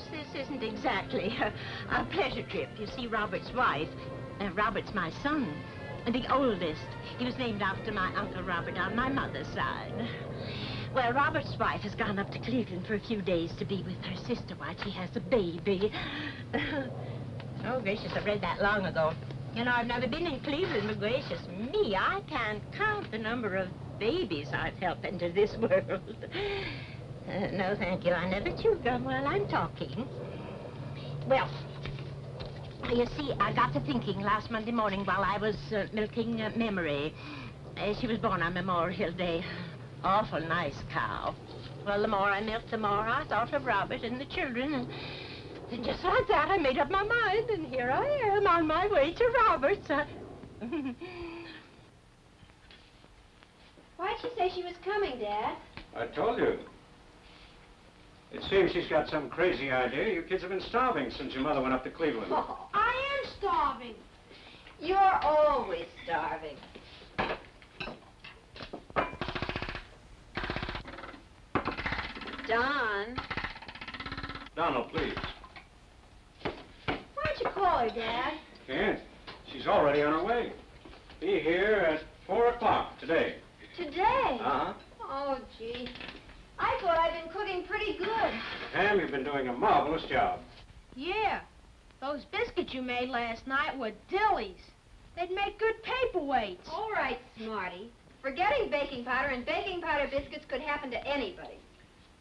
This isn't exactly a pleasure trip. You see, Robert's wife, Robert's my son, the oldest. He was named after my Uncle Robert on my mother's side. Well, Robert's wife has gone up to Cleveland for a few days to be with her sister while she has a baby. Oh, gracious, I read that long ago. You know, I've never been in Cleveland, but gracious me, I can't count the number of babies I've helped enter this world. No, thank you. I never chew gum while I'm talking. Well, you see, I got to thinking last Monday morning while I was milking Memory. She was born on Memorial Day. Awful nice cow. Well, the more I milked, the more I thought of Robert and the children. And then just like that, I made up my mind, and here I am on my way to Robert's. Why'd she say she was coming, Dad? I told you. It seems she's got some crazy idea. You kids have been starving since your mother went up to Cleveland. Oh, I am starving. You're always starving. Don. Donald, please. Why'd you call her, Dad? Can't. She's already on her way. Be here at 4 o'clock today. Today? Uh-huh. Oh, gee. I thought I'd been cooking pretty good. Pam, you've been doing a marvelous job. Yeah. Those biscuits you made last night were dillies. They'd make good paperweights. All right, Smarty. Forgetting baking powder and baking powder biscuits could happen to anybody.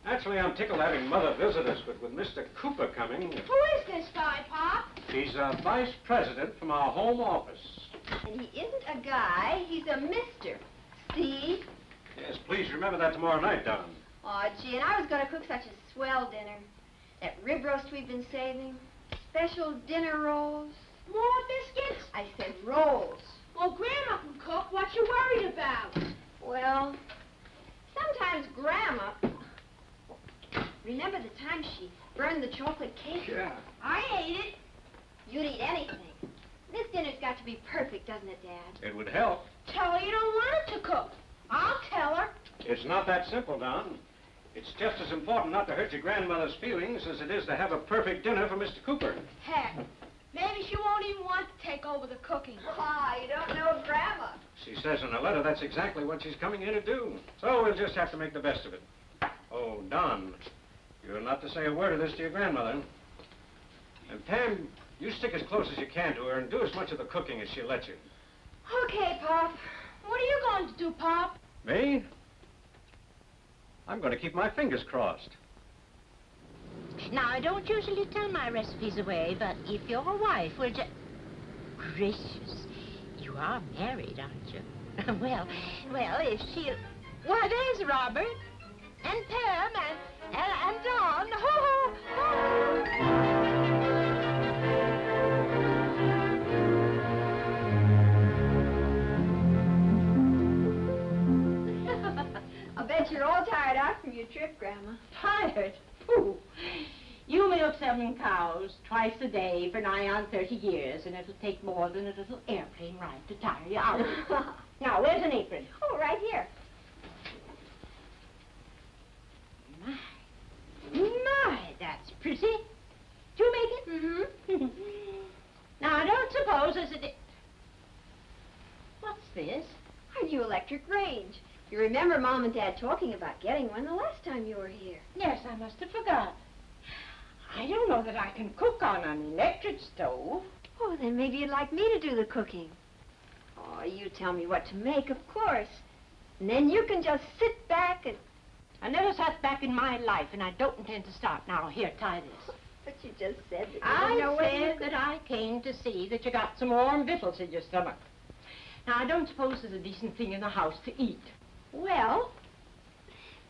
Actually, I'm tickled having Mother visit us, but with Mr. Cooper coming... Who is this guy, Pop? He's a vice president from our home office. And he isn't a guy, he's a mister. See? Yes, please remember that tomorrow night, Don. Oh, gee, and I was going to cook such a swell dinner. That rib roast we've been saving, special dinner rolls. More biscuits? I said rolls. Well, Grandma can cook. What you worried about? Well, sometimes Grandma... Remember the time she burned the chocolate cake? Yeah. I ate it. You'd eat anything. This dinner's got to be perfect, doesn't it, Dad? It would help. Tell her you don't want her to cook. I'll tell her. It's not that simple, Don. It's just as important not to hurt your grandmother's feelings as it is to have a perfect dinner for Mr. Cooper. Heck, maybe she won't even want to take over the cooking. Ah, you don't know Grandma. She says in a letter that's exactly what she's coming here to do. So we'll just have to make the best of it. Oh, Don, you're not to say a word of this to your grandmother. And Pam, you stick as close as you can to her and do as much of the cooking as she'll let you. Okay, Pop. What are you going to do, Pop? Me? I'm going to keep my fingers crossed. Now, I don't usually tell my recipes away, but if your wife were just... Gracious, you are married, aren't you? well, if she'll... Why, there's Robert, and Pam, and Don. Ho, ho, ho. I bet you're all tired out from your trip, Grandma. Tired? Pooh. You milk 7 cows twice a day for nigh on 30 years, and it'll take more than a little airplane ride to tire you out. Now, where's an apron? Oh, right here. My, that's pretty. Did you make it? Mm-hmm. Now, I don't suppose there's a... What's this? Our new electric range. You remember Mom and Dad talking about getting one the last time you were here. Yes, I must have forgot. I don't know that I can cook on an electric stove. Oh, then maybe you'd like me to do the cooking. Oh, you tell me what to make, of course. And then you can just sit back and... I never sat back in my life, and I don't intend to start now. Here, tie this. But you just said that you I didn't know whether you said that I came to see that you got some warm victuals in your stomach. Now, I don't suppose there's a decent thing in the house to eat. Well,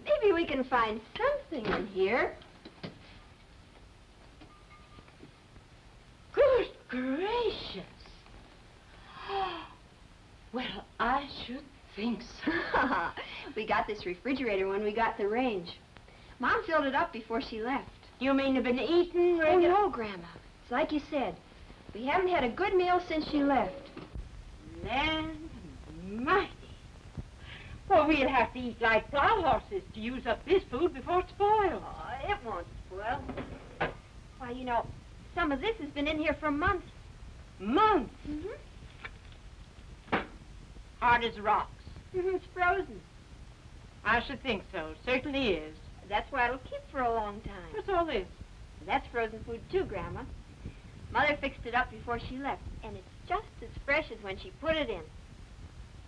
maybe we can find something in here. Good gracious. Well, I should think so. We got this refrigerator when we got the range. Mom filled it up before she left. You mean you've been eating Oh, regular? no, Grandma. It's like you said. We haven't had a good meal since she left. Land mighty. Well, we'll have to eat like plow horses to use up this food before it spoils. Oh, it won't spoil. Why, you know, some of this has been in here for months. Months. Mm-hmm. Hard as rocks. It's frozen. I should think so. Certainly is. That's why it'll keep for a long time. What's all this? That's frozen food, too, Grandma. Mother fixed it up before she left, and it's just as fresh as when she put it in.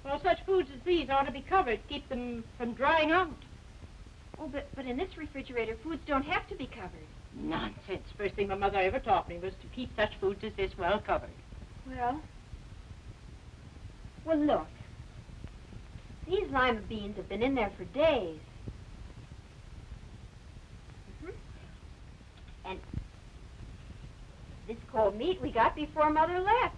Well, such foods as these ought to be covered, keep them from drying out. Oh, but in this refrigerator, foods don't have to be covered. Nonsense. First thing my mother ever taught me was to keep such foods as this well covered. Well, look. These lima beans have been in there for days. And this cold meat we got before Mother left.